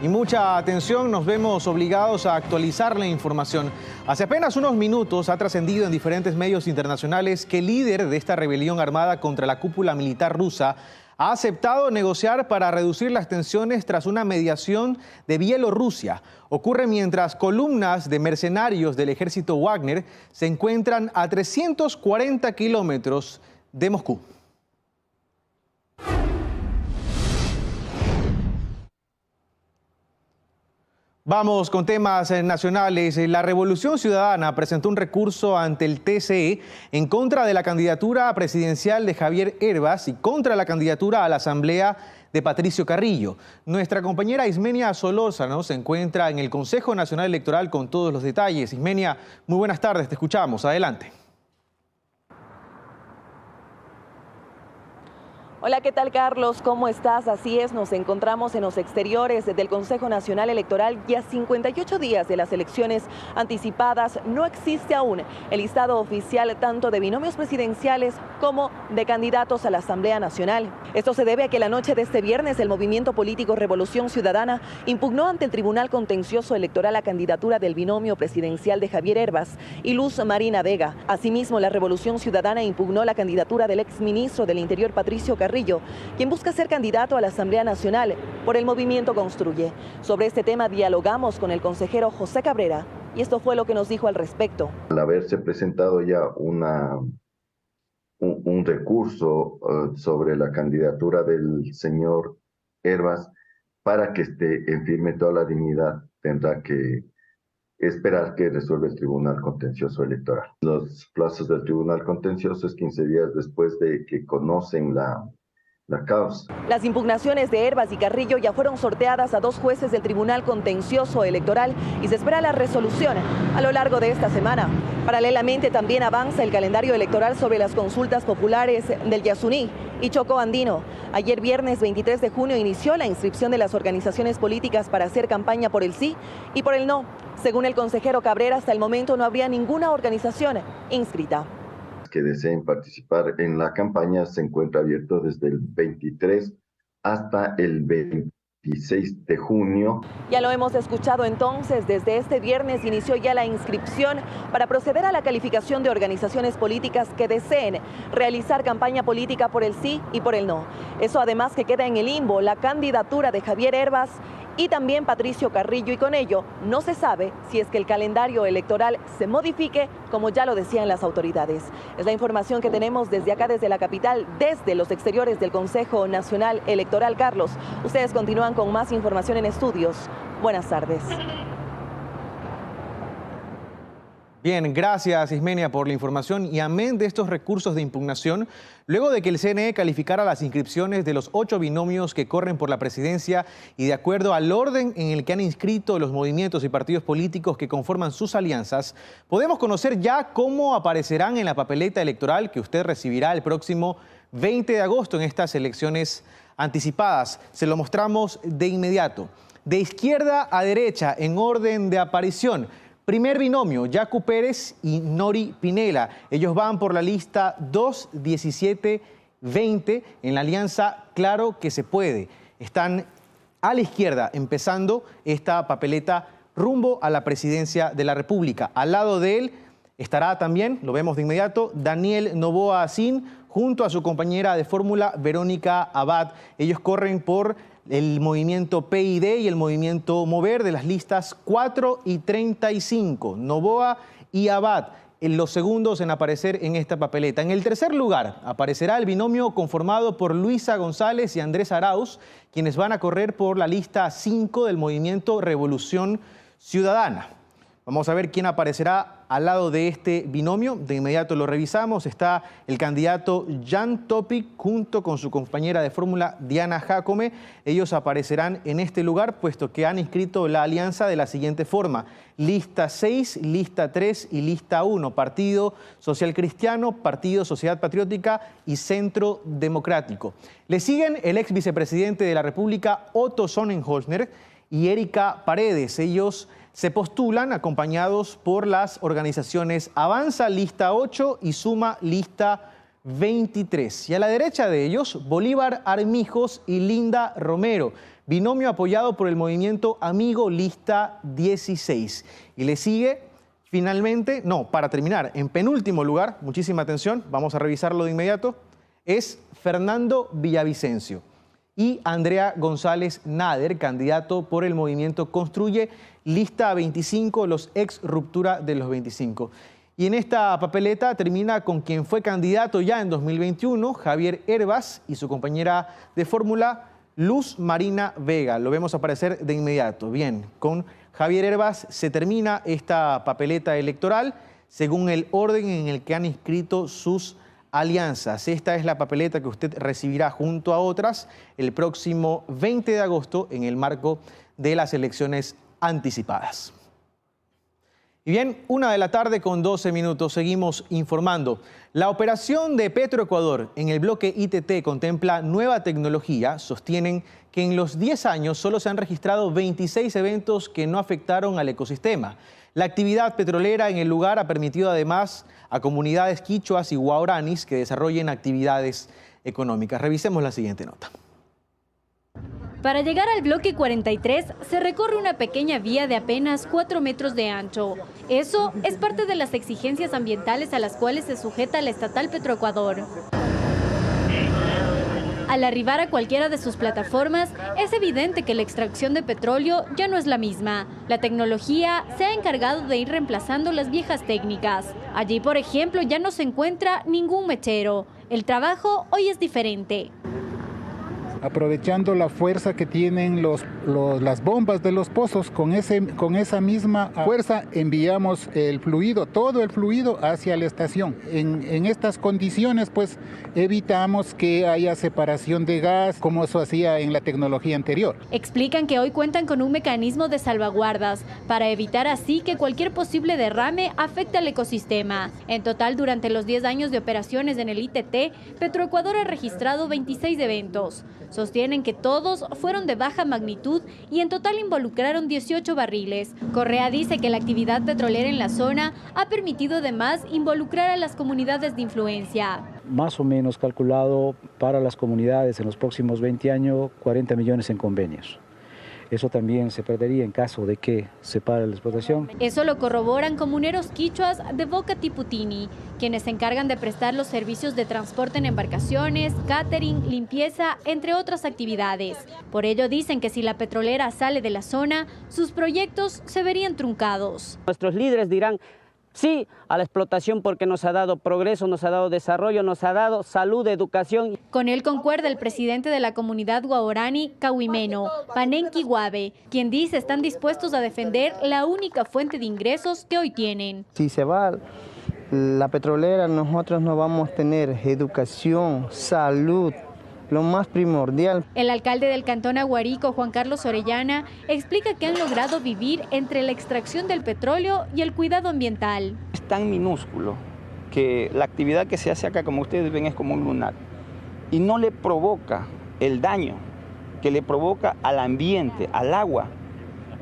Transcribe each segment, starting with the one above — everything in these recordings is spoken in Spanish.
Y mucha atención, nos vemos obligados a actualizar la información. Hace apenas unos minutos ha trascendido en diferentes medios internacionales que el líder de esta rebelión armada contra la cúpula militar rusa ha aceptado negociar para reducir las tensiones tras una mediación de Bielorrusia. Ocurre mientras columnas de mercenarios del ejército Wagner se encuentran a 340 kilómetros de Moscú. Vamos con temas nacionales. La Revolución Ciudadana presentó un recurso ante el TCE en contra de la candidatura presidencial de Javier Hervas y contra la candidatura a la Asamblea de Patricio Carrillo. Nuestra compañera Ismenia Solórzano se encuentra en el Consejo Nacional Electoral con todos los detalles. Ismenia, muy buenas tardes, te escuchamos. Adelante. Hola, ¿qué tal, Carlos? ¿Cómo estás? Así es, nos encontramos en los exteriores del Consejo Nacional Electoral y a 58 días de las elecciones anticipadas. No existe aún el listado oficial tanto de binomios presidenciales como de candidatos a la Asamblea Nacional. Esto se debe a que la noche de este viernes el movimiento político Revolución Ciudadana impugnó ante el Tribunal Contencioso Electoral la candidatura del binomio presidencial de Javier Hervas y Luz Marina Vega. Asimismo, la Revolución Ciudadana impugnó la candidatura del exministro del Interior Patricio Carrillo, quien busca ser candidato a la Asamblea Nacional por el movimiento Construye. Sobre este tema dialogamos con el consejero José Cabrera y esto fue lo que nos dijo al respecto. Al haberse presentado ya un recurso sobre la candidatura del señor Hervas, para que esté en firme toda la dignidad, tendrá que esperar que resuelva el Tribunal Contencioso Electoral. Los plazos del Tribunal Contencioso es 15 días después de que conocen la causa. Las impugnaciones de Hervas y Carrillo ya fueron sorteadas a 2 jueces del Tribunal Contencioso Electoral y se espera la resolución a lo largo de esta semana. Paralelamente también avanza el calendario electoral sobre las consultas populares del Yasuní y Chocó Andino. Ayer viernes 23 de junio inició la inscripción de las organizaciones políticas para hacer campaña por el sí y por el no. Según el consejero Cabrera, hasta el momento no habría ninguna organización inscrita. Que deseen participar en la campaña se encuentra abierto desde el 23 hasta el 26 de junio. Ya lo hemos escuchado entonces, desde este viernes inició ya la inscripción para proceder a la calificación de organizaciones políticas que deseen realizar campaña política por el sí y por el no. Eso además que queda en el limbo la candidatura de Javier Hervas y también Patricio Carrillo, y con ello no se sabe si es que el calendario electoral se modifique, como ya lo decían las autoridades. Es la información que tenemos desde acá, desde la capital, desde los exteriores del Consejo Nacional Electoral. Carlos, ustedes continúan con más información en estudios. Buenas tardes. Bien, gracias Ismenia por la información. Y amén de estos recursos de impugnación, luego de que el CNE calificara las inscripciones de los 8 binomios que corren por la presidencia y de acuerdo al orden en el que han inscrito los movimientos y partidos políticos que conforman sus alianzas, podemos conocer ya cómo aparecerán en la papeleta electoral que usted recibirá el próximo 20 de agosto en estas elecciones anticipadas. Se lo mostramos de inmediato. De izquierda a derecha, en orden de aparición. Primer binomio, Yacu Pérez y Nori Pinela. Ellos van por la lista 2-17-20 en la alianza Claro que se puede. Están a la izquierda, empezando esta papeleta rumbo a la presidencia de la República. Al lado de él estará también, lo vemos de inmediato, Daniel Noboa Sin, junto a su compañera de fórmula, Verónica Abad. Ellos corren por el movimiento PID y el movimiento Mover de las listas 4 y 35. Noboa y Abad, los segundos en aparecer en esta papeleta. En el tercer lugar aparecerá el binomio conformado por Luisa González y Andrés Arauz, quienes van a correr por la lista 5 del movimiento Revolución Ciudadana. Vamos a ver quién aparecerá al lado de este binomio. De inmediato lo revisamos. Está el candidato Jan Topic junto con su compañera de fórmula Diana Jacome. Ellos aparecerán en este lugar puesto que han inscrito la alianza de la siguiente forma: lista 6, lista 3 y lista 1. Partido Social Cristiano, Partido Sociedad Patriótica y Centro Democrático. Le siguen el ex vicepresidente de la República, Otto Sonnenholzner, y Erika Paredes. Ellos se postulan acompañados por las organizaciones Avanza, lista 8 y Suma, lista 23. Y a la derecha de ellos, Bolívar Armijos y Linda Romero, binomio apoyado por el movimiento Amigo Lista 16. Y le sigue finalmente, para terminar, en penúltimo lugar, muchísima atención, vamos a revisarlo de inmediato, es Fernando Villavicencio y Andrea González Nader, candidato por el movimiento Construye Lista 25, los ex ruptura de los 25. Y en esta papeleta termina con quien fue candidato ya en 2021, Javier Hervas, y su compañera de fórmula, Luz Marina Vega. Lo vemos aparecer de inmediato. Bien, con Javier Hervas se termina esta papeleta electoral según el orden en el que han inscrito sus alianzas. Esta es la papeleta que usted recibirá junto a otras el próximo 20 de agosto en el marco de las elecciones anticipadas. Y bien, 1:12 p.m, seguimos informando. La operación de Petroecuador en el bloque ITT contempla nueva tecnología. Sostienen que en los 10 años solo se han registrado 26 eventos que no afectaron al ecosistema. La actividad petrolera en el lugar ha permitido además a comunidades quichuas y guaraníes que desarrollen actividades económicas. Revisemos la siguiente nota. Para llegar al bloque 43 se recorre una pequeña vía de apenas 4 metros de ancho. Eso es parte de las exigencias ambientales a las cuales se sujeta la estatal Petroecuador. Al arribar a cualquiera de sus plataformas, es evidente que la extracción de petróleo ya no es la misma. La tecnología se ha encargado de ir reemplazando las viejas técnicas. Allí, por ejemplo, ya no se encuentra ningún mechero. El trabajo hoy es diferente. Aprovechando la fuerza que tienen las bombas de los pozos, con esa misma fuerza enviamos el fluido, todo el fluido hacia la estación. En estas condiciones, pues, evitamos que haya separación de gas, como eso hacía en la tecnología anterior. Explican que hoy cuentan con un mecanismo de salvaguardas para evitar así que cualquier posible derrame afecte al ecosistema. En total, durante los 10 años de operaciones en el ITT, Petroecuador ha registrado 26 eventos. Sostienen que todos fueron de baja magnitud y en total involucraron 18 barriles. Correa dice que la actividad petrolera en la zona ha permitido además involucrar a las comunidades de influencia. Más o menos calculado para las comunidades en los próximos 20 años, 40 millones en convenios. Eso también se perdería en caso de que se pare la explotación. Eso lo corroboran comuneros quichuas de Boca Tiputini, quienes se encargan de prestar los servicios de transporte en embarcaciones, catering, limpieza, entre otras actividades. Por ello dicen que si la petrolera sale de la zona, sus proyectos se verían truncados. Nuestros líderes dirán sí a la explotación porque nos ha dado progreso, nos ha dado desarrollo, nos ha dado salud, educación. Con él concuerda el presidente de la comunidad guaorani, Cahuimeno, Panenki Guave, quien dice están dispuestos a defender la única fuente de ingresos que hoy tienen. Si se va la petrolera, nosotros no vamos a tener educación, salud, lo más primordial. El alcalde del cantón Aguarico, Juan Carlos Orellana, explica que han logrado vivir entre la extracción del petróleo y el cuidado ambiental. Es tan minúsculo que la actividad que se hace acá, como ustedes ven, es como un lunar y no le provoca el daño que le provoca al ambiente, al agua,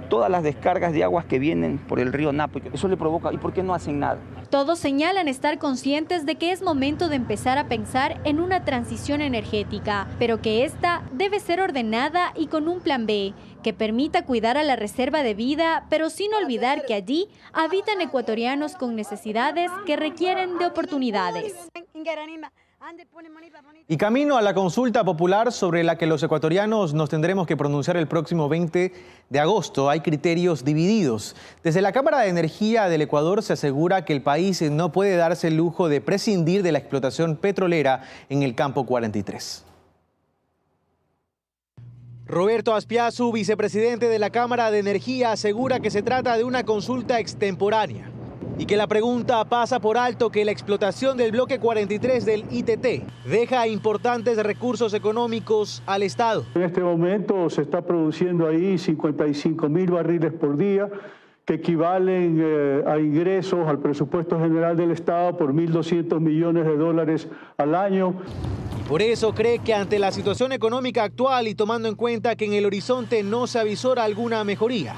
todas las descargas de aguas que vienen por el río Napo. Eso le provoca, ¿y por qué no hacen nada? Todos señalan estar conscientes de que es momento de empezar a pensar en una transición energética, pero que esta debe ser ordenada y con un plan B, que permita cuidar a la reserva de vida, pero sin olvidar que allí habitan ecuatorianos con necesidades que requieren de oportunidades. Y camino a la consulta popular sobre la que los ecuatorianos nos tendremos que pronunciar el próximo 20 de agosto. Hay criterios divididos. Desde la Cámara de Energía del Ecuador se asegura que el país no puede darse el lujo de prescindir de la explotación petrolera en el campo 43. Roberto Aspiazu, vicepresidente de la Cámara de Energía, asegura que se trata de una consulta extemporánea y que la pregunta pasa por alto que la explotación del bloque 43 del ITT deja importantes recursos económicos al Estado. En este momento se está produciendo ahí 55.000 barriles por día, que equivalen a ingresos al presupuesto general del Estado por 1.200 millones de dólares al año. Por eso cree que ante la situación económica actual y tomando en cuenta que en el horizonte no se avisora alguna mejoría,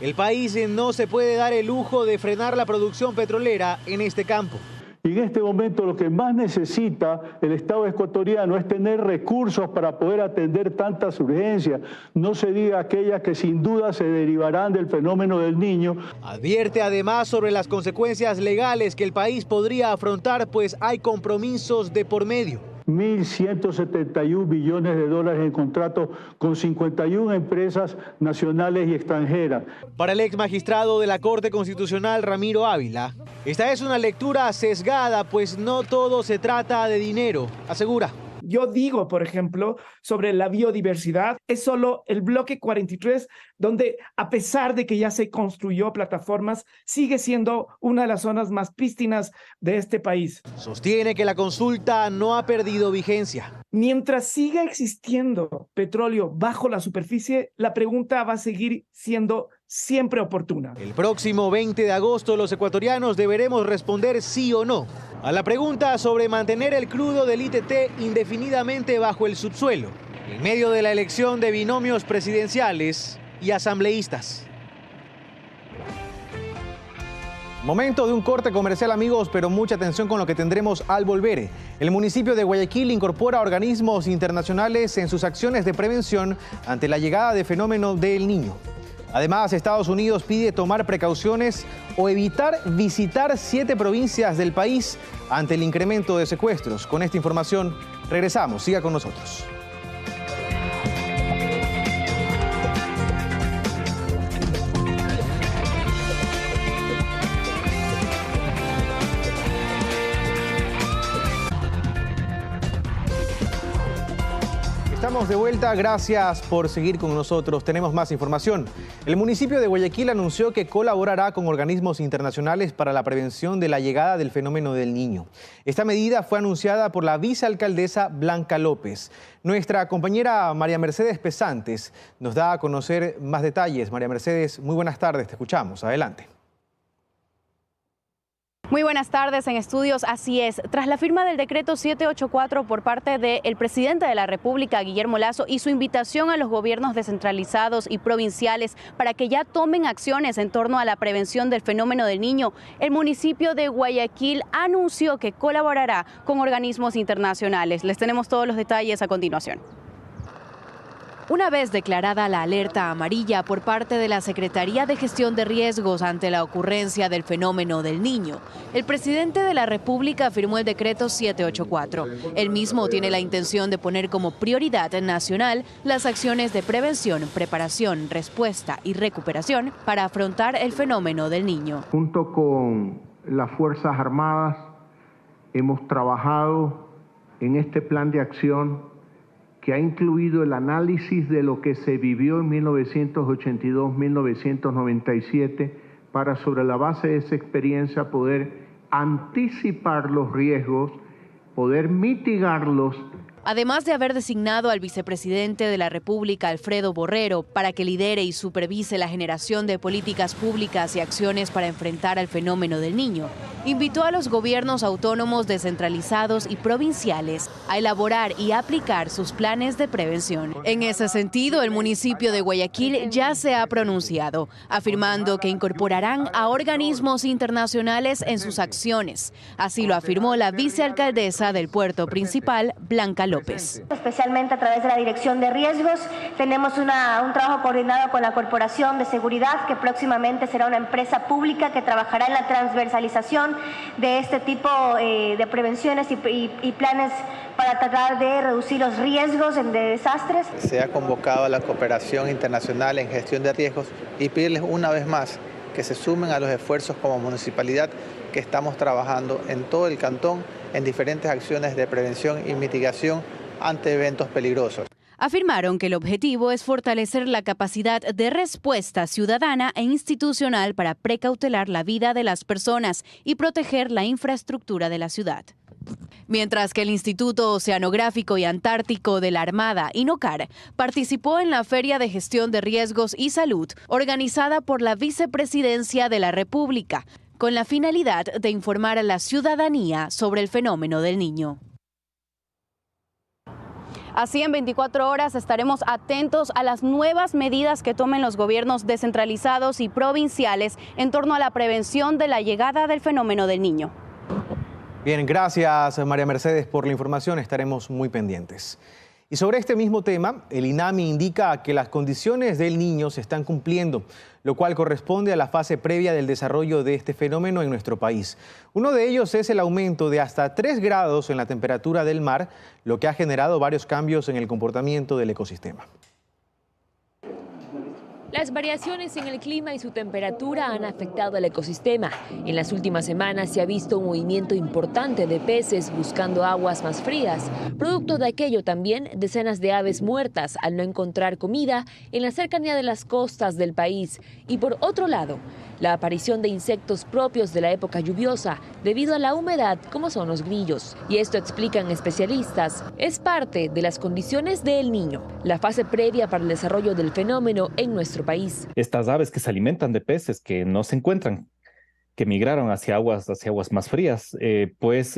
el país no se puede dar el lujo de frenar la producción petrolera en este campo. Y en este momento lo que más necesita el Estado ecuatoriano es tener recursos para poder atender tantas urgencias, no se diga aquellas que sin duda se derivarán del fenómeno del Niño. Advierte además sobre las consecuencias legales que el país podría afrontar, pues hay compromisos de por medio. 1.171 billones de dólares en contratos con 51 empresas nacionales y extranjeras. Para el ex magistrado de la Corte Constitucional, Ramiro Ávila, esta es una lectura sesgada, pues no todo se trata de dinero, asegura. Yo digo, por ejemplo, sobre la biodiversidad, es solo el bloque 43, donde a pesar de que ya se construyó plataformas, sigue siendo una de las zonas más prístinas de este país. Sostiene que la consulta no ha perdido vigencia. Mientras siga existiendo petróleo bajo la superficie, la pregunta va a seguir siendo siempre oportuna. El próximo 20 de agosto los ecuatorianos deberemos responder sí o no a la pregunta sobre mantener el crudo del ITT indefinidamente bajo el subsuelo, en medio de la elección de binomios presidenciales y asambleístas. Momento de un corte comercial, amigos, pero mucha atención con lo que tendremos al volver. El municipio de Guayaquil incorpora organismos internacionales en sus acciones de prevención ante la llegada del fenómeno del Niño. Además, Estados Unidos pide tomar precauciones o evitar visitar 7 provincias del país ante el incremento de secuestros. Con esta información regresamos. Siga con nosotros. Estamos de vuelta, gracias por seguir con nosotros. Tenemos más información. El municipio de Guayaquil anunció que colaborará con organismos internacionales para la prevención de la llegada del fenómeno del Niño. Esta medida fue anunciada por la vicealcaldesa Blanca López. Nuestra compañera María Mercedes Pesantes nos da a conocer más detalles. María Mercedes, muy buenas tardes, te escuchamos. Adelante. Muy buenas tardes en estudios, así es. Tras la firma del decreto 784 por parte del presidente de la República, Guillermo Lasso, y su invitación a los gobiernos descentralizados y provinciales para que ya tomen acciones en torno a la prevención del fenómeno del Niño, el municipio de Guayaquil anunció que colaborará con organismos internacionales. Les tenemos todos los detalles a continuación. Una vez declarada la alerta amarilla por parte de la Secretaría de Gestión de Riesgos ante la ocurrencia del fenómeno del Niño, el presidente de la República firmó el decreto 784. El mismo tiene la intención de poner como prioridad nacional las acciones de prevención, preparación, respuesta y recuperación para afrontar el fenómeno del Niño. Junto con las Fuerzas Armadas hemos trabajado en este plan de acción que ha incluido el análisis de lo que se vivió en 1982-1997 para, sobre la base de esa experiencia, poder anticipar los riesgos, poder mitigarlos. Además de haber designado al vicepresidente de la República, Alfredo Borrero, para que lidere y supervise la generación de políticas públicas y acciones para enfrentar al fenómeno del Niño, invitó a los gobiernos autónomos descentralizados y provinciales a elaborar y aplicar sus planes de prevención. En ese sentido, el municipio de Guayaquil ya se ha pronunciado, afirmando que incorporarán a organismos internacionales en sus acciones. Así lo afirmó la vicealcaldesa del puerto principal, Blanca López. Especialmente a través de la Dirección de Riesgos, tenemos un trabajo coordinado con la Corporación de Seguridad, que próximamente será una empresa pública que trabajará en la transversalización de este tipo de prevenciones y planes para tratar de reducir los riesgos de desastres. Se ha convocado a la cooperación internacional en gestión de riesgos y pedirles una vez más que se sumen a los esfuerzos como municipalidad que estamos trabajando en todo el cantón en diferentes acciones de prevención y mitigación ante eventos peligrosos. Afirmaron que el objetivo es fortalecer la capacidad de respuesta ciudadana e institucional para precautelar la vida de las personas y proteger la infraestructura de la ciudad. Mientras que el Instituto Oceanográfico y Antártico de la Armada, INOCAR, participó en la Feria de Gestión de Riesgos y Salud, organizada por la Vicepresidencia de la República, con la finalidad de informar a la ciudadanía sobre el fenómeno del Niño. Así, en 24 horas estaremos atentos a las nuevas medidas que tomen los gobiernos descentralizados y provinciales en torno a la prevención de la llegada del fenómeno del Niño. Bien, gracias María Mercedes por la información, estaremos muy pendientes. Y sobre este mismo tema, el INAMI indica que las condiciones del niño se están cumpliendo, lo cual corresponde a la fase previa del desarrollo de este fenómeno en nuestro país. Uno de ellos es el aumento de hasta 3 grados en la temperatura del mar, lo que ha generado varios cambios en el comportamiento del ecosistema. Las variaciones en el clima y su temperatura han afectado al ecosistema. En las últimas semanas se ha visto un movimiento importante de peces buscando aguas más frías. Producto de aquello también, decenas de aves muertas al no encontrar comida en la cercanía de las costas del país. Y por otro lado, la aparición de insectos propios de la época lluviosa debido a la humedad, como son los grillos. Y esto, explican especialistas, es parte de las condiciones del Niño, la fase previa para el desarrollo del fenómeno en nuestro país. Estas aves que se alimentan de peces que no se encuentran, que migraron hacia aguas más frías,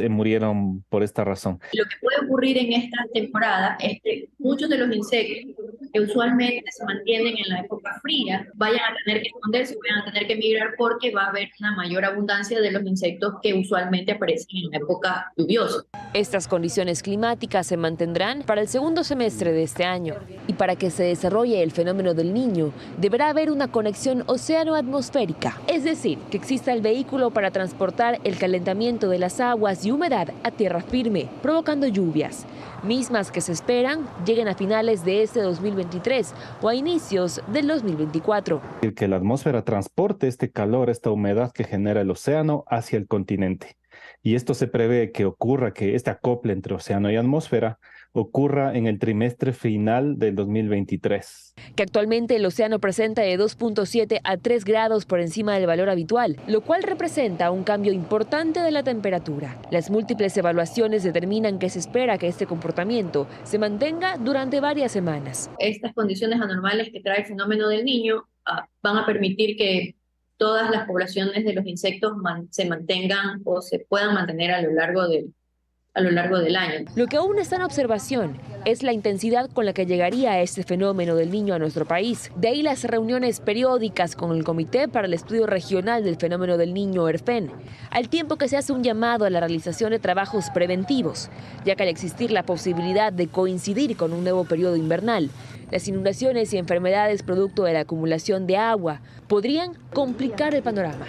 murieron por esta razón. Lo que puede ocurrir en esta temporada es que muchos de los insectos que usualmente se mantienen en la época fría vayan a tener que esconderse, vayan a tener que migrar porque va a haber una mayor abundancia de los insectos que usualmente aparecen en la época lluviosa. Estas condiciones climáticas se mantendrán para el segundo semestre de este año. Y para que se desarrolle el fenómeno del Niño, deberá haber una conexión océano-atmosférica, es decir, que exista el vehículo para transportar el calentamiento de las aguas y humedad a tierra firme, provocando lluvias, mismas que se esperan lleguen a finales de este 2023 o a inicios del 2024. Que la atmósfera transporte este calor, esta humedad que genera el océano hacia el continente. Y esto se prevé que ocurra, que este acople entre océano y atmósfera ocurra en el trimestre final del 2023. Que actualmente el océano presenta de 2.7 a 3 grados por encima del valor habitual, lo cual representa un cambio importante de la temperatura. Las múltiples evaluaciones determinan que se espera que este comportamiento se mantenga durante varias semanas. Estas condiciones anormales que trae el fenómeno del Niño van a permitir que todas las poblaciones de los insectos se mantengan o se puedan mantener a lo largo del año. Lo que aún está en observación es la intensidad con la que llegaría este fenómeno del Niño a nuestro país. De ahí las reuniones periódicas con el Comité para el Estudio Regional del Fenómeno del Niño, ERFEN, al tiempo que se hace un llamado a la realización de trabajos preventivos, ya que al existir la posibilidad de coincidir con un nuevo periodo invernal, las inundaciones y enfermedades producto de la acumulación de agua podrían complicar el panorama.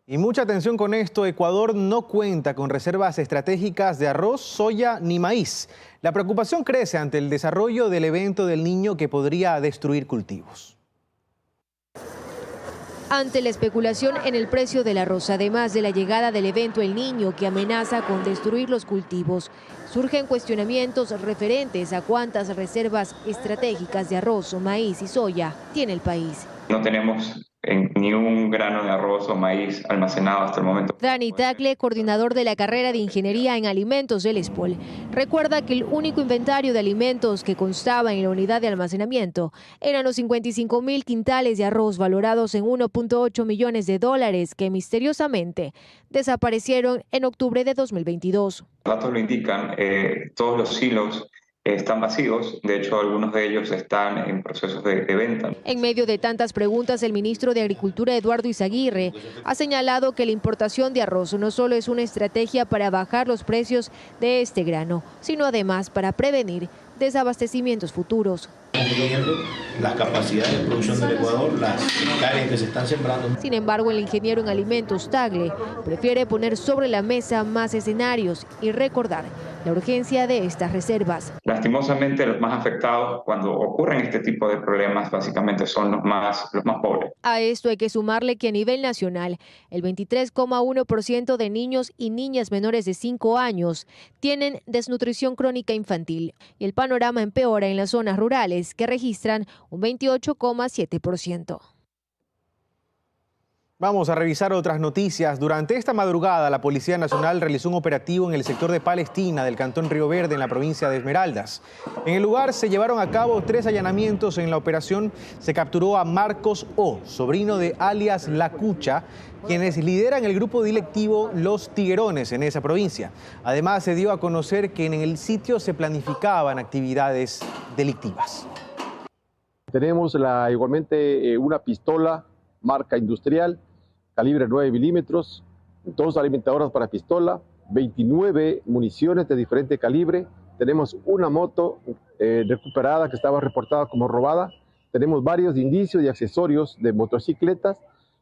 Y mucha atención con esto, Ecuador no cuenta con reservas estratégicas de arroz, soya ni maíz. La preocupación crece ante el desarrollo del evento del Niño que podría destruir cultivos. Ante la especulación en el precio del arroz, además de la llegada del evento El Niño que amenaza con destruir los cultivos, surgen cuestionamientos referentes a cuántas reservas estratégicas de arroz, maíz y soya tiene el país. No tenemos ni un grano de arroz o maíz almacenado hasta el momento. Dani Tacle, coordinador de la carrera de Ingeniería en Alimentos del ESPOL, recuerda que el único inventario de alimentos que constaba en la unidad de almacenamiento eran los 55.000 quintales de arroz valorados en 1.8 millones de dólares que misteriosamente desaparecieron en octubre de 2022. Los datos lo indican, todos los silos están vacíos, de hecho algunos de ellos están en procesos de venta. En medio de tantas preguntas, el ministro de Agricultura, Eduardo Izaguirre, ha señalado que la importación de arroz no solo es una estrategia para bajar los precios de este grano, sino además para prevenir desabastecimientos futuros. Las capacidades de producción del Ecuador, las hectáreas que se están sembrando. Sin embargo, el ingeniero en alimentos Tagle prefiere poner sobre la mesa más escenarios y recordar la urgencia de estas reservas. Lastimosamente, los más afectados cuando ocurren este tipo de problemas básicamente son los más pobres. A esto hay que sumarle que a nivel nacional, el 23,1% de niños y niñas menores de 5 años tienen desnutrición crónica infantil y el panorama empeora en las zonas rurales, que registran un 28,7%. Vamos a revisar otras noticias. Durante esta madrugada, la Policía Nacional realizó un operativo en el sector de Palestina del Cantón Río Verde, en la provincia de Esmeraldas. En el lugar se llevaron a cabo 3 allanamientos. En la operación se capturó a Marcos O., sobrino de alias La Cucha, quienes lideran el grupo delictivo Los Tiguerones en esa provincia. Además, se dio a conocer que en el sitio se planificaban actividades delictivas. Tenemos igualmente una pistola marca industrial, calibre 9 milímetros, 2 alimentadoras para pistola, 29 municiones de diferente calibre, tenemos una moto recuperada que estaba reportada como robada, tenemos varios indicios y accesorios de motocicletas.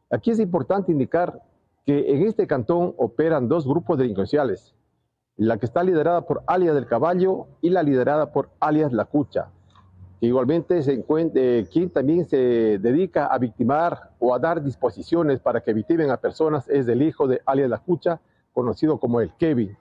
Aquí es importante indicar que en este cantón operan 2 grupos delincuenciales, la que está liderada por alias del Caballo y la liderada por alias La Cucha. Igualmente se encuentra quien también se dedica a victimar o a dar disposiciones para que victimen a personas es el hijo de alias La Cucha, conocido como el Kevin.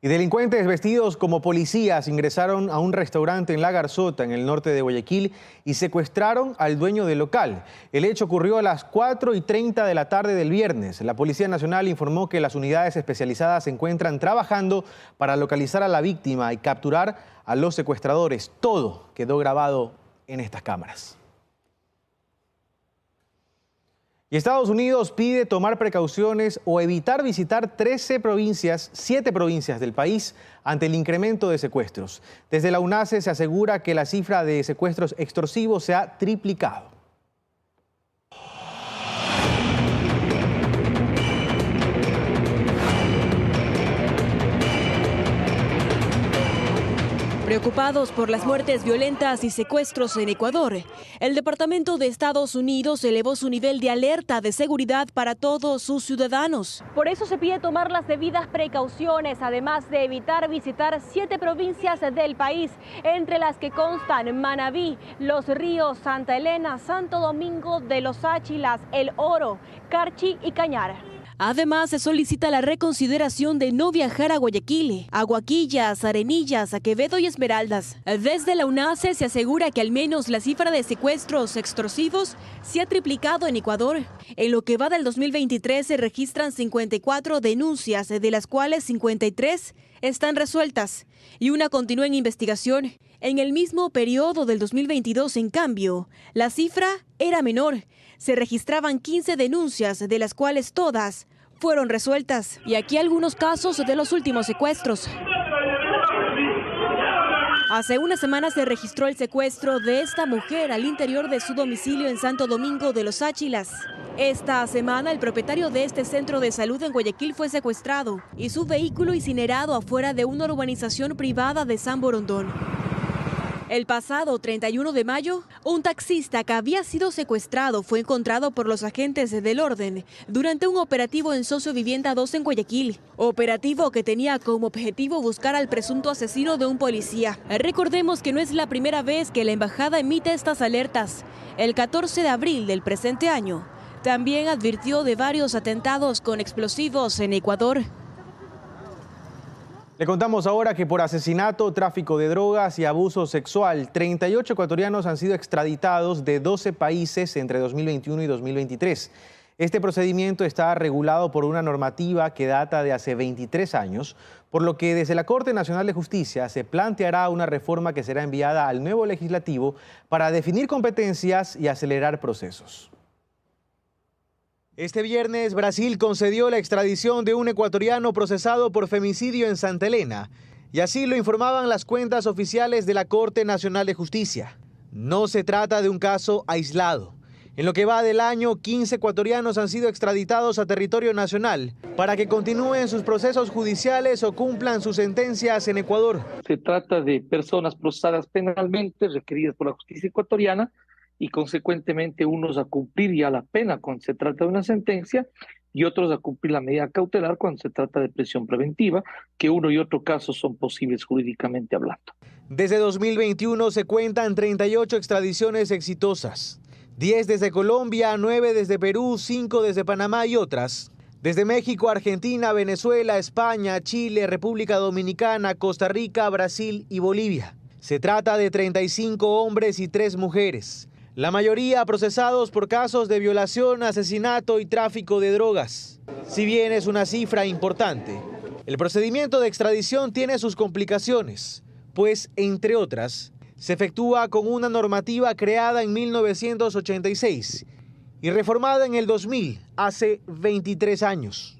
Y delincuentes vestidos como policías ingresaron a un restaurante en La Garzota, en el norte de Guayaquil, y secuestraron al dueño del local. El hecho ocurrió a las 4:30 de la tarde del viernes. La Policía Nacional informó que las unidades especializadas se encuentran trabajando para localizar a la víctima y capturar a los secuestradores. Todo quedó grabado en estas cámaras. Y Estados Unidos pide tomar precauciones o evitar visitar 7 provincias del país ante el incremento de secuestros. Desde la UNACE se asegura que la cifra de secuestros extorsivos se ha triplicado. Preocupados por las muertes violentas y secuestros en Ecuador, el Departamento de Estados Unidos elevó su nivel de alerta de seguridad para todos sus ciudadanos. Por eso se pide tomar las debidas precauciones, además de evitar visitar 7 provincias del país, entre las que constan Manabí, Los Ríos, Santa Elena, Santo Domingo de los Áchilas, El Oro, Carchi y Cañar. Además, se solicita la reconsideración de no viajar a Guayaquil, Aguaquillas, Arenillas, Quevedo y Esmeraldas. Desde la UNACE se asegura que al menos la cifra de secuestros extorsivos se ha triplicado en Ecuador. En lo que va del 2023 se registran 54 denuncias, de las cuales 53 están resueltas y una continúa en investigación. En el mismo periodo del 2022, en cambio, la cifra era menor. Se registraban 15 denuncias, de las cuales todas fueron resueltas. Y aquí algunos casos de los últimos secuestros. Hace una semana se registró el secuestro de esta mujer al interior de su domicilio en Santo Domingo de los Áchilas. Esta semana el propietario de este centro de salud en Guayaquil fue secuestrado y su vehículo incinerado afuera de una urbanización privada de San Borondón. El pasado 31 de mayo, un taxista que había sido secuestrado fue encontrado por los agentes del orden durante un operativo en Sociovivienda 2 en Guayaquil. Operativo que tenía como objetivo buscar al presunto asesino de un policía. Recordemos que no es la primera vez que la embajada emite estas alertas. El 14 de abril del presente año, también advirtió de varios atentados con explosivos en Ecuador. Le contamos ahora que por asesinato, tráfico de drogas y abuso sexual, 38 ecuatorianos han sido extraditados de 12 países entre 2021 y 2023. Este procedimiento está regulado por una normativa que data de hace 23 años, por lo que desde la Corte Nacional de Justicia se planteará una reforma que será enviada al nuevo legislativo para definir competencias y acelerar procesos. Este viernes, Brasil concedió la extradición de un ecuatoriano procesado por femicidio en Santa Elena, y así lo informaban las cuentas oficiales de la Corte Nacional de Justicia. No se trata de un caso aislado. En lo que va del año, 15 ecuatorianos han sido extraditados a territorio nacional para que continúen sus procesos judiciales o cumplan sus sentencias en Ecuador. Se trata de personas procesadas penalmente, requeridas por la justicia ecuatoriana, y consecuentemente unos a cumplir ya la pena cuando se trata de una sentencia y otros a cumplir la medida cautelar cuando se trata de prisión preventiva, que uno y otro caso son posibles jurídicamente hablando. Desde 2021 se cuentan 38 extradiciones exitosas, 10 desde Colombia, 9 desde Perú, 5 desde Panamá y otras desde México, Argentina, Venezuela, España, Chile, República Dominicana, Costa Rica, Brasil y Bolivia. Se trata de 35 hombres y 3 mujeres. La mayoría procesados por casos de violación, asesinato y tráfico de drogas. Si bien es una cifra importante, el procedimiento de extradición tiene sus complicaciones, pues, entre otras, se efectúa con una normativa creada en 1986 y reformada en el 2000, hace 23 años.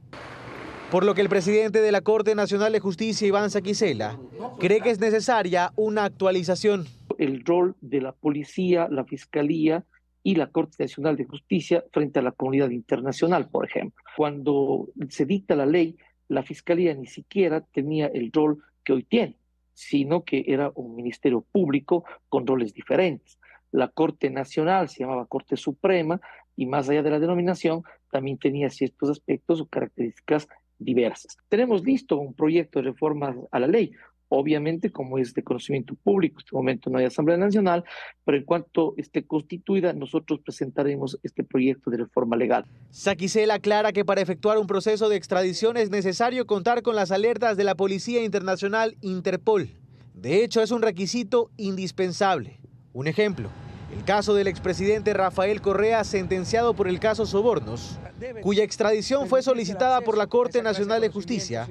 Por lo que el presidente de la Corte Nacional de Justicia, Iván Saquicela, cree que es necesaria una actualización. El rol de la policía, la fiscalía y la Corte Nacional de Justicia frente a la comunidad internacional, por ejemplo. Cuando se dicta la ley, la Fiscalía ni siquiera tenía el rol que hoy tiene, sino que era un ministerio público con roles diferentes. La Corte Nacional se llamaba Corte Suprema y más allá de la denominación también tenía ciertos aspectos o características diversas. Tenemos listo un proyecto de reforma a la ley. Obviamente, como es de conocimiento público, en este momento no hay Asamblea Nacional, pero en cuanto esté constituida, nosotros presentaremos este proyecto de reforma legal. Saquicela aclara que para efectuar un proceso de extradición es necesario contar con las alertas de la Policía Internacional Interpol. De hecho, es un requisito indispensable. Un ejemplo, el caso del expresidente Rafael Correa, sentenciado por el caso Sobornos, cuya extradición fue solicitada por la Corte Nacional de Justicia,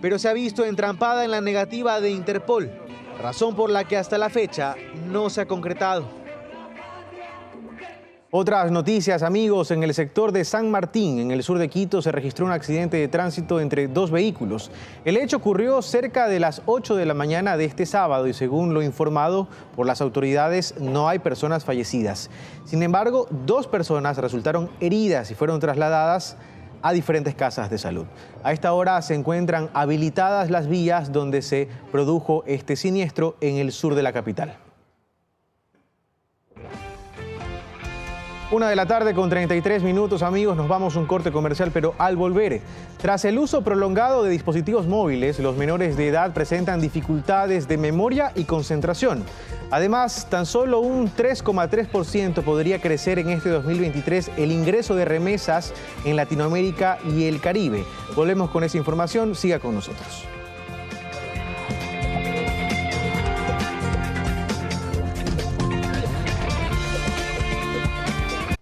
pero se ha visto entrampada en la negativa de Interpol, razón por la que hasta la fecha no se ha concretado. Otras noticias, amigos. En el sector de San Martín, en el sur de Quito, se registró un accidente de tránsito entre dos vehículos. El hecho ocurrió cerca de las 8 de la mañana de este sábado y, según lo informado por las autoridades, no hay personas fallecidas. Sin embargo, 2 personas resultaron heridas y fueron trasladadas a diferentes casas de salud. A esta hora se encuentran habilitadas las vías donde se produjo este siniestro en el sur de la capital. 1 de la tarde con 33 minutos, amigos, nos vamos a un corte comercial, pero al volver, tras el uso prolongado de dispositivos móviles, los menores de edad presentan dificultades de memoria y concentración. Además, tan solo un 3,3% podría crecer en este 2023 el ingreso de remesas en Latinoamérica y el Caribe. Volvemos con esa información, siga con nosotros.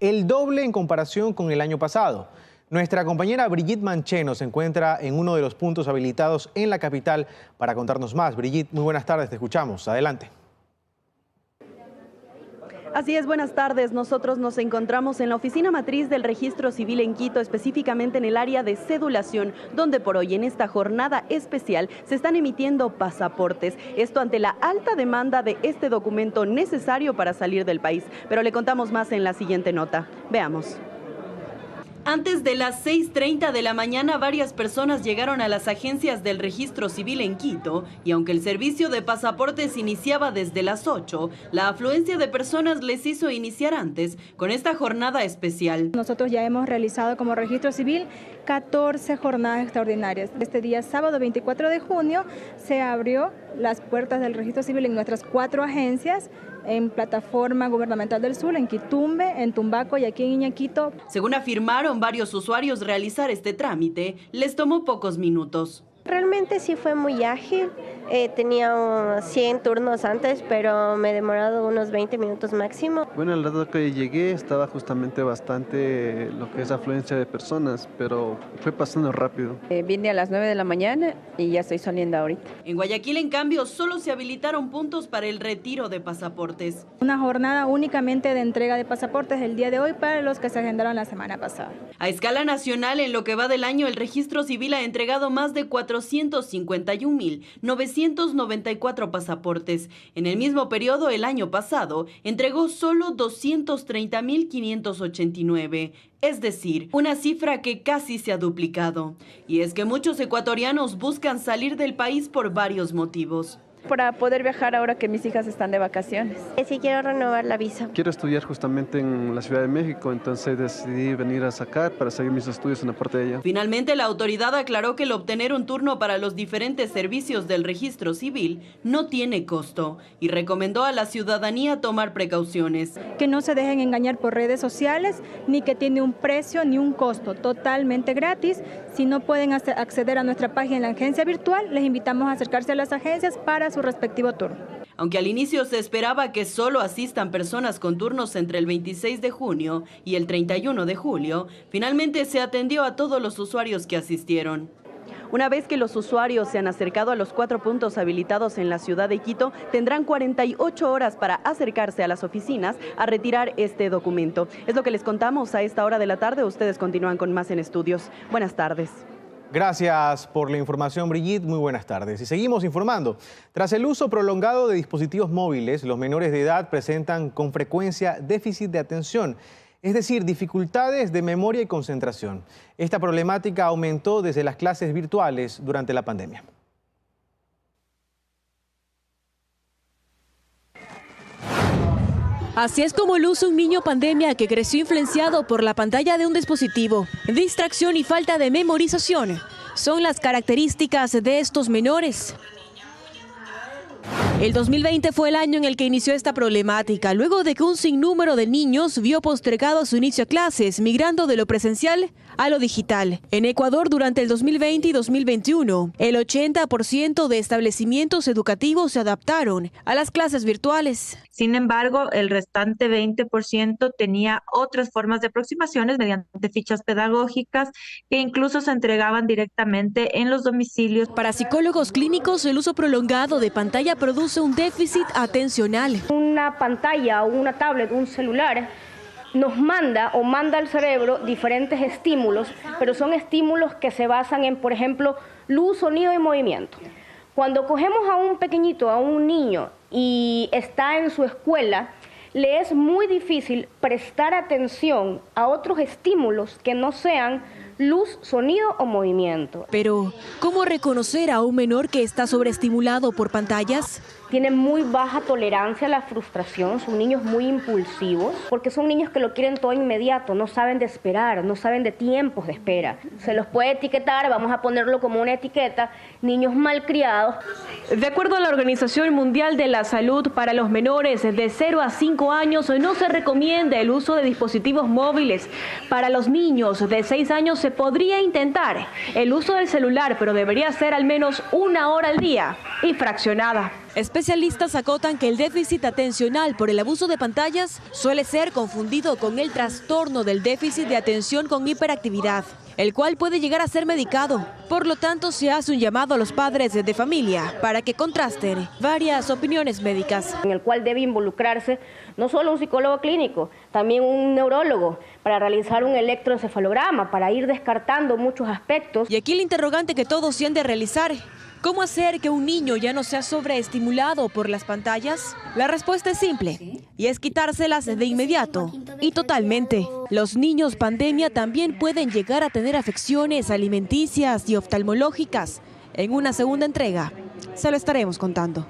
El doble en comparación con el año pasado. Nuestra compañera Brigitte Mancheno se encuentra en uno de los puntos habilitados en la capital para contarnos más. Brigitte, muy buenas tardes, te escuchamos. Adelante. Así es, buenas tardes. Nosotros nos encontramos en la oficina matriz del Registro Civil en Quito, específicamente en el área de cedulación, donde por hoy en esta jornada especial se están emitiendo pasaportes. Esto ante la alta demanda de este documento necesario para salir del país. Pero le contamos más en la siguiente nota. Veamos. Antes de las 6:30 de la mañana, varias personas llegaron a las agencias del Registro Civil en Quito y aunque el servicio de pasaportes iniciaba desde las 8, la afluencia de personas les hizo iniciar antes con esta jornada especial. Nosotros ya hemos realizado como Registro Civil 14 jornadas extraordinarias. Este día, sábado 24 de junio, se abrió las puertas del Registro Civil en nuestras 4 agencias, en Plataforma Gubernamental del Sur, en Quitumbe, en Tumbaco y aquí en Iñaquito. Según afirmaron varios usuarios, realizar este trámite les tomó pocos minutos. Realmente sí fue muy ágil. Tenía 100 turnos antes, pero me he demorado unos 20 minutos máximo. Bueno, el rato que llegué estaba justamente bastante lo que es afluencia de personas, pero fue pasando rápido. Vine a las 9 de la mañana y ya estoy saliendo ahorita. En Guayaquil, en cambio, solo se habilitaron puntos para el retiro de pasaportes. Una jornada únicamente de entrega de pasaportes el día de hoy para los que se agendaron la semana pasada. A escala nacional, en lo que va del año, el Registro Civil ha entregado más de 451.994 pasaportes. En el mismo periodo, el año pasado, entregó solo 230.589. Es decir, una cifra que casi se ha duplicado. Y es que muchos ecuatorianos buscan salir del país por varios motivos. Para poder viajar ahora que mis hijas están de vacaciones. Sí, quiero renovar la visa. Quiero estudiar justamente en la Ciudad de México, entonces decidí venir a sacar para seguir mis estudios en la parte de allá. Finalmente, la autoridad aclaró que el obtener un turno para los diferentes servicios del Registro Civil no tiene costo y recomendó a la ciudadanía tomar precauciones. Que no se dejen engañar por redes sociales, ni que tiene un precio ni un costo, totalmente gratis. Si no pueden acceder a nuestra página en la agencia virtual, les invitamos a acercarse a las agencias para su respectivo turno. Aunque al inicio se esperaba que solo asistan personas con turnos entre el 26 de junio y el 31 de julio, finalmente se atendió a todos los usuarios que asistieron. Una vez que los usuarios se han acercado a los 4 puntos habilitados en la ciudad de Quito, tendrán 48 horas para acercarse a las oficinas a retirar este documento. Es lo que les contamos a esta hora de la tarde. Ustedes continúan con más en Estudios. Buenas tardes. Gracias por la información, Brigitte. Muy buenas tardes. Y seguimos informando. Tras el uso prolongado de dispositivos móviles, los menores de edad presentan con frecuencia déficit de atención, es decir, dificultades de memoria y concentración. Esta problemática aumentó desde las clases virtuales durante la pandemia. Así es como luce un niño pandemia que creció influenciado por la pantalla de un dispositivo. Distracción y falta de memorización son las características de estos menores. El 2020 fue el año en el que inició esta problemática, luego de que un sinnúmero de niños vio postergado su inicio a clases, migrando de lo presencial a lo digital. En Ecuador, durante el 2020 y 2021, el 80% de establecimientos educativos se adaptaron a las clases virtuales. Sin embargo, el restante 20% tenía otras formas de aproximaciones mediante fichas pedagógicas que incluso se entregaban directamente en los domicilios. Para psicólogos clínicos, el uso prolongado de pantalla produce un déficit atencional. Una pantalla o una tablet, un celular, nos manda al cerebro diferentes estímulos, pero son estímulos que se basan en, por ejemplo, luz, sonido y movimiento. Cuando cogemos a un pequeñito, a un niño, y está en su escuela, le es muy difícil prestar atención a otros estímulos que no sean luz, sonido o movimiento. Pero, ¿cómo reconocer a un menor que está sobreestimulado por pantallas? Tienen muy baja tolerancia a la frustración, son niños muy impulsivos, porque son niños que lo quieren todo inmediato, no saben de esperar, no saben de tiempos de espera. Se los puede etiquetar, vamos a ponerlo como una etiqueta, niños malcriados. De acuerdo a la Organización Mundial de la Salud, para los menores de 0 a 5 años no se recomienda el uso de dispositivos móviles. Para los niños de 6 años se podría intentar el uso del celular, pero debería ser al menos 1 hora al día y fraccionada. Especialistas acotan que el déficit atencional por el abuso de pantallas suele ser confundido con el trastorno del déficit de atención con hiperactividad, el cual puede llegar a ser medicado. Por lo tanto, se hace un llamado a los padres de familia para que contrasten varias opiniones médicas. En el cual debe involucrarse no solo un psicólogo clínico, también un neurólogo, para realizar un electroencefalograma, para ir descartando muchos aspectos. Y aquí el interrogante que todos se han de realizar: ¿cómo hacer que un niño ya no sea sobreestimulado por las pantallas? La respuesta es simple, y es quitárselas de inmediato y totalmente. Los niños pandemia también pueden llegar a tener afecciones alimenticias y oftalmológicas. En una segunda entrega se lo estaremos contando.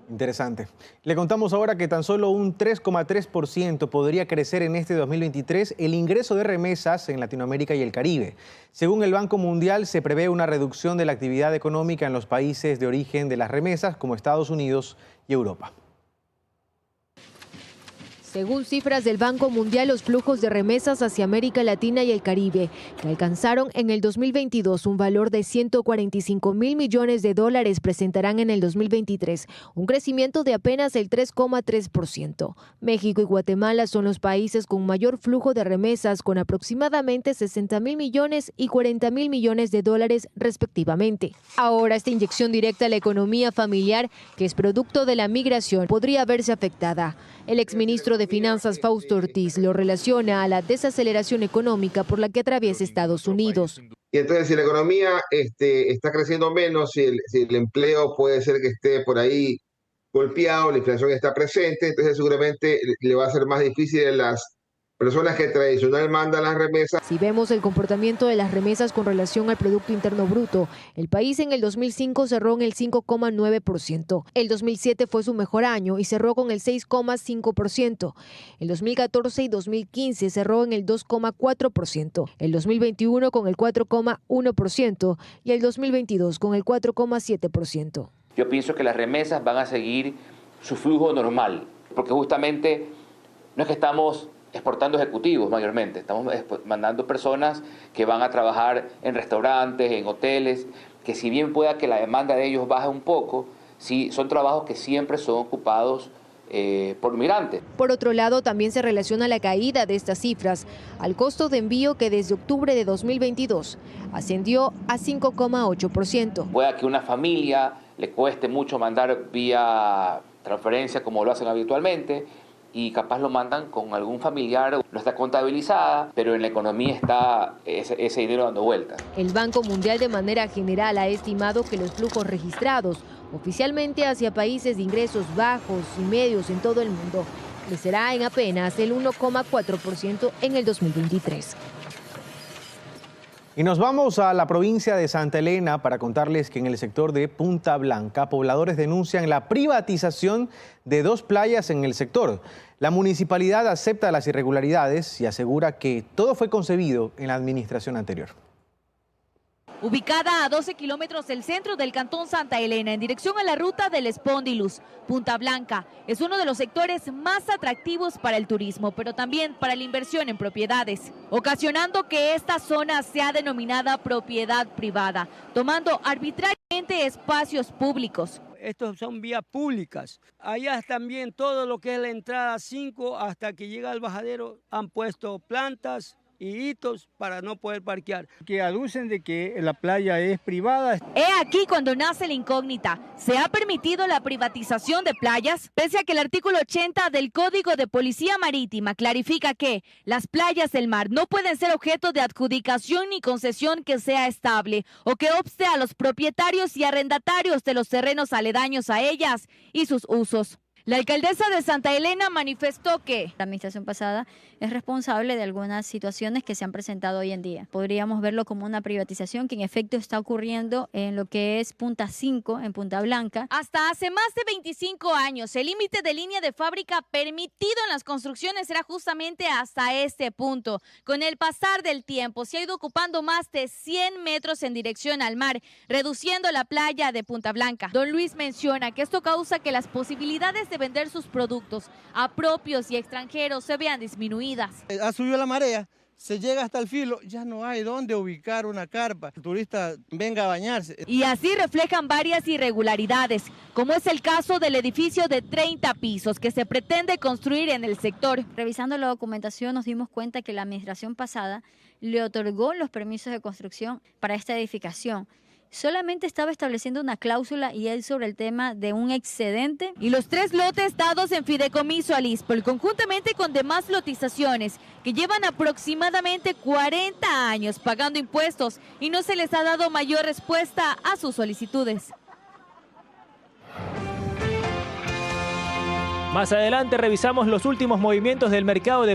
Interesante. Le contamos ahora que tan solo un 3,3% podría crecer en este 2023 el ingreso de remesas en Latinoamérica y el Caribe. Según el Banco Mundial, se prevé una reducción de la actividad económica en los países de origen de las remesas, como Estados Unidos y Europa. Según cifras del Banco Mundial, los flujos de remesas hacia América Latina y el Caribe, que alcanzaron en el 2022 un valor de 145.000 millones de dólares, presentarán en el 2023 un crecimiento de apenas el 3,3%. México y Guatemala son los países con mayor flujo de remesas, con aproximadamente 60.000 millones y 40.000 millones de dólares respectivamente. Ahora, esta inyección directa a la economía familiar, que es producto de la migración, podría verse afectada. El exministro de Finanzas, Fausto Ortiz, lo relaciona a la desaceleración económica por la que atraviesa Estados Unidos. Y entonces, si la economía está creciendo menos, si el empleo puede ser que esté por ahí golpeado, la inflación está presente, entonces seguramente le va a ser más difícil a las personas que tradicionalmente mandan las remesas. Si vemos el comportamiento de las remesas con relación al Producto Interno Bruto, el país en el 2005 cerró en el 5,9%. El 2007 fue su mejor año y cerró con el 6,5%. El 2014 y 2015 cerró en el 2,4%. El 2021 con el 4,1% y el 2022 con el 4,7%. Yo pienso que las remesas van a seguir su flujo normal, porque justamente no es que estamos exportando ejecutivos mayormente, estamos mandando personas que van a trabajar en restaurantes, en hoteles, que si bien pueda que la demanda de ellos baje un poco, sí son trabajos que siempre son ocupados por migrantes. Por otro lado, también se relaciona la caída de estas cifras al costo de envío, que desde octubre de 2022 ascendió a 5,8%. Pueda que una familia le cueste mucho mandar vía transferencia como lo hacen habitualmente, y capaz lo mandan con algún familiar, no está contabilizada, pero en la economía está ese dinero dando vueltas. El Banco Mundial de manera general ha estimado que los flujos registrados oficialmente hacia países de ingresos bajos y medios en todo el mundo crecerá en apenas el 1,4% en el 2023. Y nos vamos a la provincia de Santa Elena para contarles que en el sector de Punta Blanca, pobladores denuncian la privatización de 2 playas en el sector. La municipalidad acepta las irregularidades y asegura que todo fue concebido en la administración anterior. Ubicada a 12 kilómetros del centro del cantón Santa Elena, en dirección a la ruta del Espóndilus, Punta Blanca es uno de los sectores más atractivos para el turismo, pero también para la inversión en propiedades, ocasionando que esta zona sea denominada propiedad privada, tomando arbitrariamente espacios públicos. Estos son vías públicas. Allá también todo lo que es la entrada 5 hasta que llega al bajadero han puesto plantas y hitos para no poder parquear. Que aducen de que la playa es privada. He aquí cuando nace la incógnita. ¿Se ha permitido la privatización de playas? Pese a que el artículo 80 del Código de Policía Marítima clarifica que las playas del mar no pueden ser objeto de adjudicación ni concesión que sea estable o que obste a los propietarios y arrendatarios de los terrenos aledaños a ellas y sus usos. La alcaldesa de Santa Elena manifestó que la administración pasada es responsable de algunas situaciones que se han presentado hoy en día. Podríamos verlo como una privatización que en efecto está ocurriendo en lo que es Punta 5, en Punta Blanca. Hasta hace más de 25 años, el límite de línea de fábrica permitido en las construcciones era justamente hasta este punto. Con el pasar del tiempo, se ha ido ocupando más de 100 metros en dirección al mar, reduciendo la playa de Punta Blanca. Don Luis menciona que esto causa que las posibilidades de vender sus productos a propios y extranjeros se vean disminuidas. Ha subido la marea, se llega hasta el filo, ya no hay dónde ubicar una carpa. El turista venga a bañarse. Y así reflejan varias irregularidades, como es el caso del edificio de 30 pisos que se pretende construir en el sector. Revisando la documentación nos dimos cuenta que la administración pasada le otorgó los permisos de construcción para esta edificación. Solamente estaba estableciendo una cláusula y él sobre el tema de un excedente. Y los 3 lotes dados en fideicomiso al ISPOL, conjuntamente con demás lotizaciones que llevan aproximadamente 40 años pagando impuestos y no se les ha dado mayor respuesta a sus solicitudes. Más adelante revisamos los últimos movimientos del mercado de